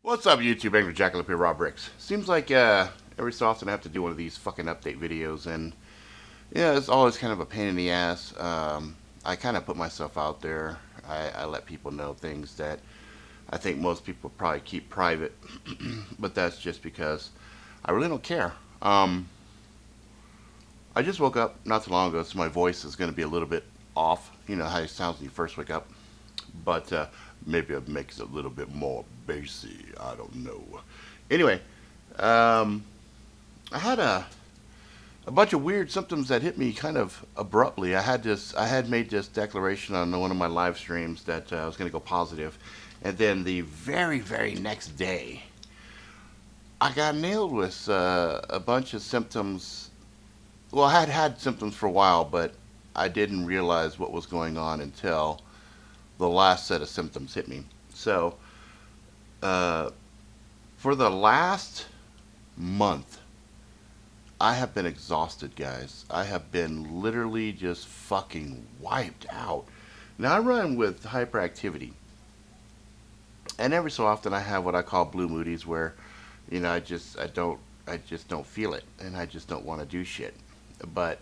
What's up, YouTube? Angry Jackalope here, Rob Ricks. Seems like every so often I have to do one of these fucking update videos, and yeah, it's always kind of a pain in the ass. I kind of put myself out there. I let people know things that I think most people probably keep private, but that's just because I really don't care. I just woke up not too long ago, so my voice is going to be a little bit off. You know how it sounds when you first wake up, but maybe it makes it a little bit more bassy. I don't know. Anyway, um, I had a bunch of weird symptoms that hit me kind of abruptly. I had made this declaration on one of my live streams that I was going to go positive, and then the very next day, I got nailed with a bunch of symptoms. Well, I had had symptoms for a while, but I didn't realize what was going on until the last set of symptoms hit me. So, uh, for the last month, I have been exhausted, guys. I have been literally just fucking wiped out. Now, I run with hyperactivity, and every so often I have what I call blue moodies, where I just don't feel it, and I just don't want to do shit. But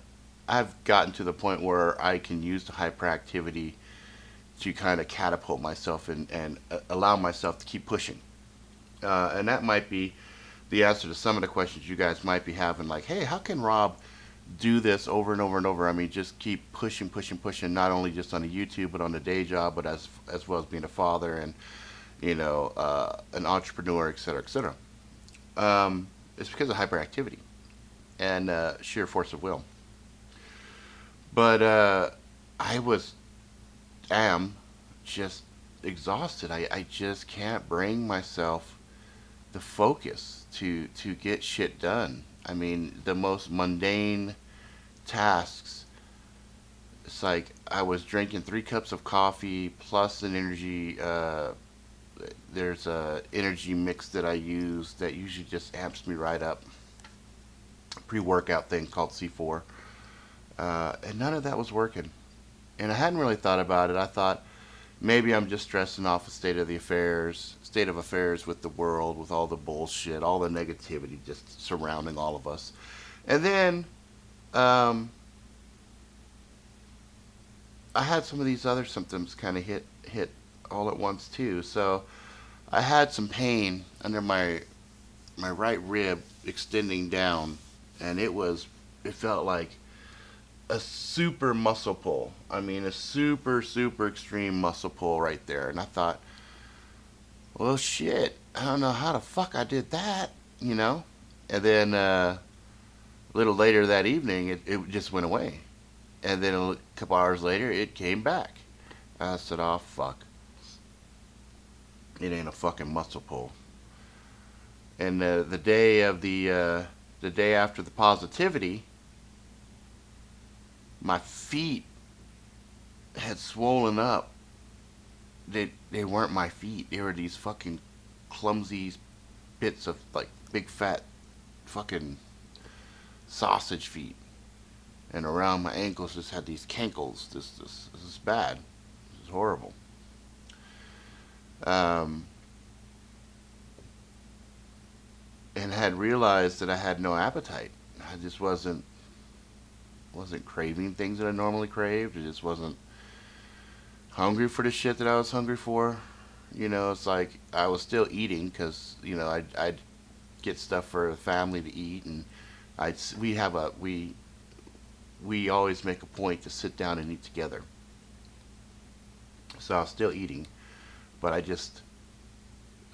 I've gotten to the point where I can use the hyperactivity to kind of catapult myself and allow myself to keep pushing. And that might be the answer to some of the questions you guys might be having, like, hey, how can Rob do this over and over and over? I mean, just keep pushing, not only just on the YouTube, but on the day job, but as well as being a father and, an entrepreneur, et cetera, et cetera. It's because of hyperactivity and sheer force of will. But I was am just exhausted. I just can't bring myself the focus to get shit done. I mean, the most mundane tasks. It's like I was drinking 3 cups of coffee plus an energy. There's a energy mix that I use that usually just amps me right up. Pre-workout thing called C4, and none of that was working. And I hadn't really thought about it. I thought maybe I'm just stressing off the state of affairs with the world, with all the bullshit, all the negativity just surrounding all of us. And then um, I had some of these other symptoms kind of hit all at once too. So I had some pain under my right rib extending down, and it felt like a super muscle pull. I mean, a super extreme muscle pull right there. And I thought, well, shit, I don't know how the fuck I did that, you know? And then a little later that evening, it just went away. And then a couple hours later, it came back. I said, oh, fuck. It ain't a fucking muscle pull. And the day after the positivity, my feet had swollen up. They weren't my feet. They were these fucking clumsy bits of like big fat fucking sausage feet. And around my ankles just had these cankles. This is bad. This is horrible. Um, and had realized that I had no appetite. I just wasn't craving things that I normally craved. I just wasn't hungry for the shit that I was hungry for. It's like I was still eating because I'd get stuff for the family to eat, and I'd we have a we always make a point to sit down and eat together. So I was still eating, but I just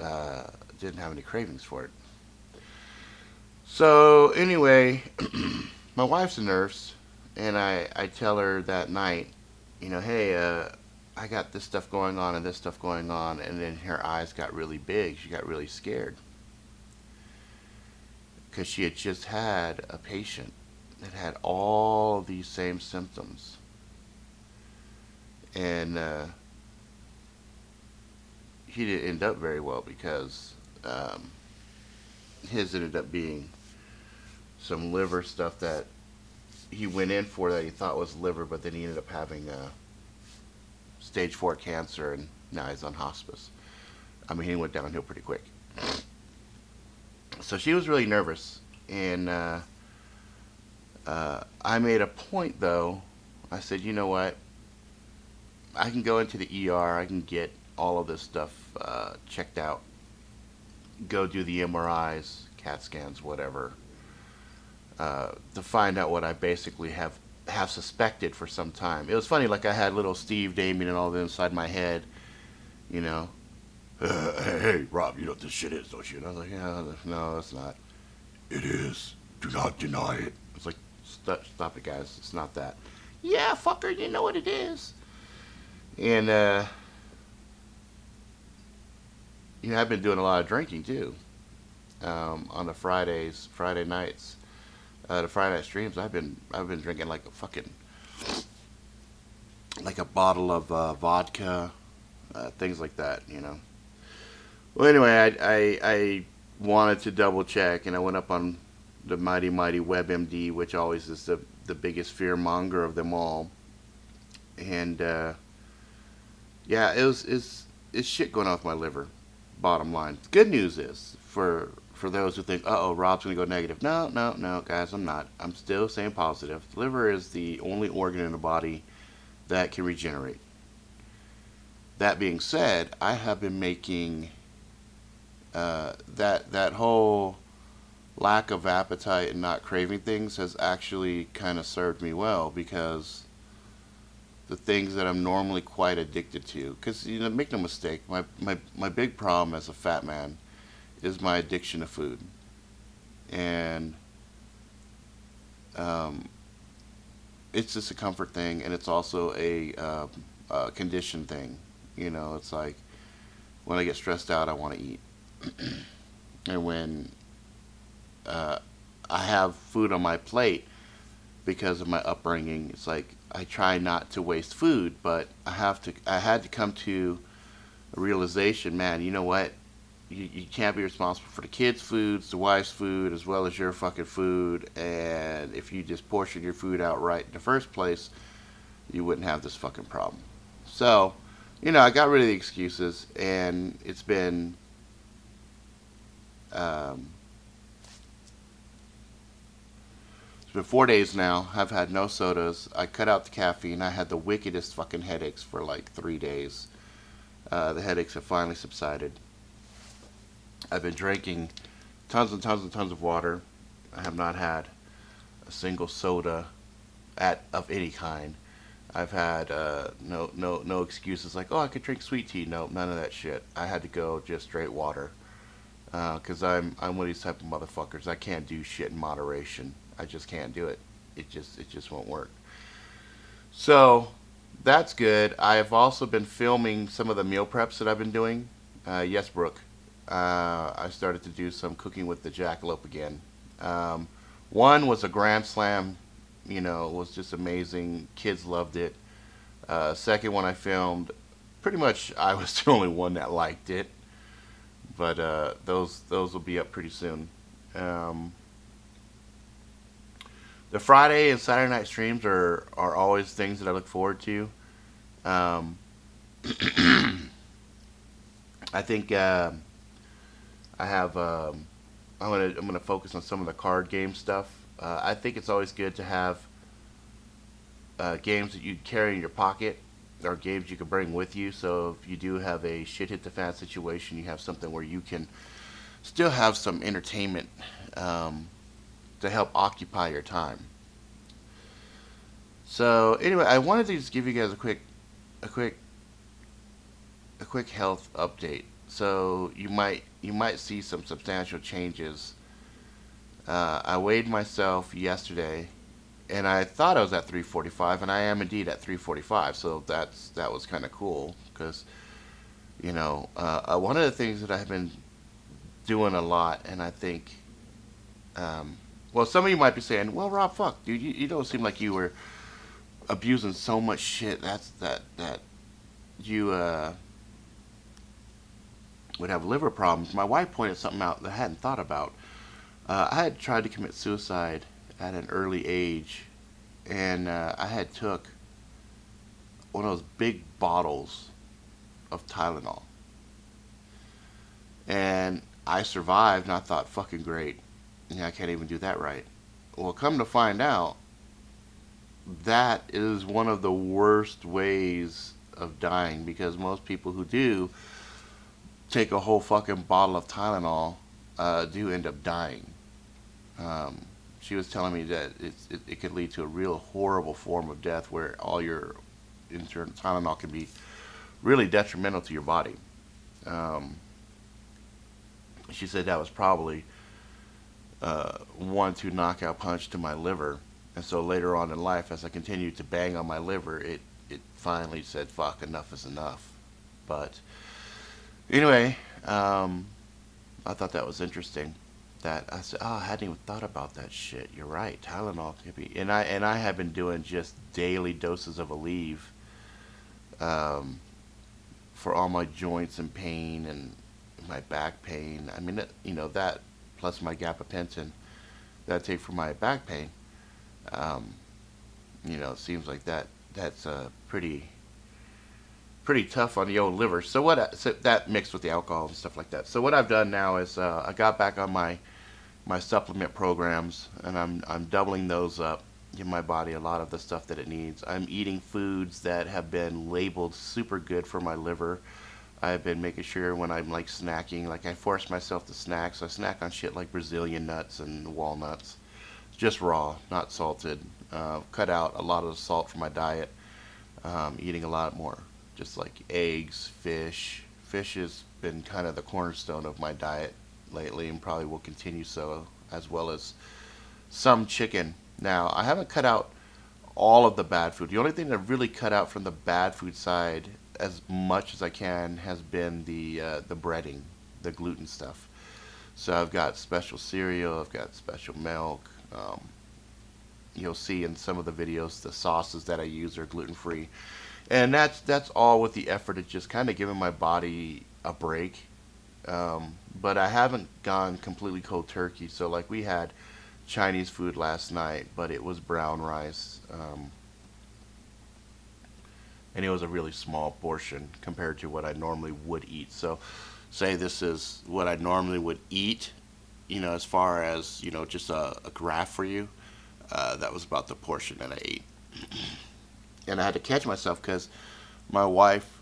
uh, didn't have any cravings for it. So anyway, my wife's a nurse, and I tell her that night, hey, I got this stuff going on and this stuff going on, and then her eyes got really big. She got really scared because she had just had a patient that had all of these same symptoms, and he didn't end up very well because his ended up being some liver stuff that he went in for that he thought was liver, but then he ended up having stage 4 cancer, and now he's on hospice. I mean, he went downhill pretty quick. So she was really nervous, and I made a point though. I said, you know what? I can go into the ER. I can get all of this stuff checked out. Go do the MRIs, CAT scans, whatever, to find out what I basically have suspected for some time. It was funny, like I had little Steve, Damien, and all that inside my head. You know, hey, Rob, you know what this shit is, don't you? And I was like, yeah, no, it's not. It is. Do not deny it. It's like, stop it, guys. It's not that. Yeah, fucker, you know what it is. And I've been doing a lot of drinking too. On the Friday nights, the Friday night streams. I've been drinking like a fucking like a bottle of vodka, things like that. Well, anyway, I wanted to double check, and I went up on the mighty WebMD, which always is the biggest fear monger of them all. And yeah, it's shit going on with my liver. Bottom line. Good news is for those who think, oh, Rob's gonna go negative. No, guys, I'm not. I'm still staying positive. The liver is the only organ in the body that can regenerate. That being said, I have been making that whole lack of appetite and not craving things has actually kind of served me well, because the things that I'm normally quite addicted to, because make no mistake, my big problem as a fat man is my addiction to food, and it's just a comfort thing, and it's also a condition thing. It's like when I get stressed out, I want to eat, and when I have food on my plate because of my upbringing, it's like I try not to waste food, but I had to come to a realization, man, you know what? You can't be responsible for the kids' food, the wife's food, as well as your fucking food. And if you just portion your food out right in the first place, you wouldn't have this fucking problem. So, I got rid of the excuses, and it's been um, 4 days now. I've had no sodas. I cut out the caffeine. I had the wickedest fucking headaches for like 3 days. The headaches have finally subsided. I've been drinking tons and tons and tons of water. I have not had a single soda of any kind. I've had no excuses like, oh, I could drink sweet tea. No, none of that shit. I had to go just straight water, because I'm one of these type of motherfuckers. I can't do shit in moderation. I just can't do it. It just won't work. So that's good. I've also been filming some of the meal preps that I've been doing. Yes, Brooke. I started to do some cooking with the Jackalope again. One was a grand slam. It was just amazing. Kids loved it. Second one I filmed, pretty much I was the only one that liked it. But those will be up pretty soon. The Friday and Saturday night streams are always things that I look forward to. Um, I think I have. I'm gonna focus on some of the card game stuff. I think it's always good to have games that you carry in your pocket, or games you can bring with you. So if you do have a shit hit the fan situation, you have something where you can still have some entertainment to help occupy your time. So anyway, I wanted to just give you guys a quick health update. So you might see some substantial changes. I weighed myself yesterday, and I thought I was at 345, and I am indeed at 345. So that was kind of cool, because one of the things that I've been doing a lot, and I think, well, some of you might be saying, well, Rob, fuck, dude, you don't seem like you were abusing so much shit. That you would have liver problems. My wife pointed something out that I hadn't thought about. I had tried to commit suicide at an early age, and I had took one of those big bottles of Tylenol. And I survived, and I thought, fucking great. Yeah, I can't even do that right. Well, come to find out, that is one of the worst ways of dying, because most people who do take a whole fucking bottle of Tylenol do end up dying. Um, she was telling me that it could lead to a real horrible form of death where all your internal Tylenol can be really detrimental to your body. Um, she said that was probably 1-2 knockout punch to my liver. And so later on in life, as I continued to bang on my liver, it finally said, fuck, enough is enough. But anyway, I thought that was interesting. That I said, oh, I hadn't even thought about that shit. You're right, Tylenol could be. And I have been doing just daily doses of Aleve um, for all my joints and pain and my back pain. I mean, that plus my gabapentin that I take for my back pain. Um, it seems like that's pretty tough on the old liver. So that mixed with the alcohol and stuff like that. So what I've done now is I got back on my supplement programs, and I'm doubling those up, give my body a lot of the stuff that it needs. I'm eating foods that have been labeled super good for my liver. I've been making sure when I'm like snacking, like I force myself to snack. So I snack on shit like Brazilian nuts and walnuts, just raw, not salted. Cut out a lot of the salt from my diet. Eating a lot more, just like eggs, fish. Fish has been kind of the cornerstone of my diet lately, and probably will continue so, as well as some chicken. Now, I haven't cut out all of the bad food. The only thing that I've really cut out from the bad food side as much as I can has been the breading, the gluten stuff. So I've got special cereal, I've got special milk. You'll see in some of the videos the sauces that I use are gluten free, and that's all with the effort of just kind of giving my body a break. But I haven't gone completely cold turkey. So like we had Chinese food last night, but it was brown rice, and it was a really small portion compared to what I normally would eat. So say this is what I normally would eat, as far as just a graph for you. That was about the portion that I ate. And I had to catch myself because my wife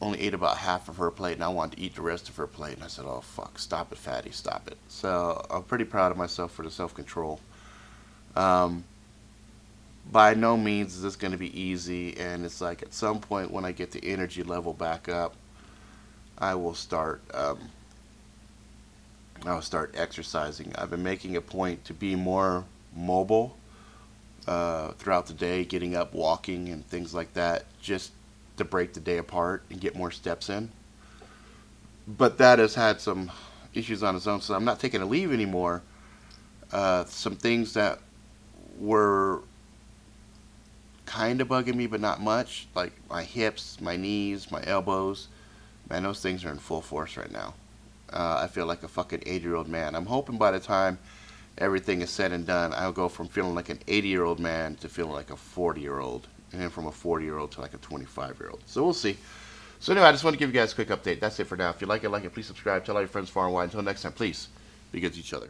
only ate about half of her plate, and I wanted to eat the rest of her plate. And I said, oh, fuck, stop it, fatty, stop it. So I'm pretty proud of myself for the self-control. Um, by no means is this going to be easy, and it's like at some point when I get the energy level back up, I will start exercising. I've been making a point to be more mobile throughout the day, getting up, walking, and things like that, just to break the day apart and get more steps in. But that has had some issues on its own, so I'm not taking a leave anymore. Some things that were kind of bugging me, but not much, like my hips, my knees, my elbows. Man, those things are in full force right now. I feel like a fucking 80-year-old man. I'm hoping by the time everything is said and done, I'll go from feeling like an 80-year-old man to feeling like a 40-year-old, and then from a 40-year-old to like a 25-year-old. So we'll see. So anyway, I just want to give you guys a quick update. That's it for now. If you like it, please subscribe. Tell all your friends far and wide. Until next time, please be good to each other.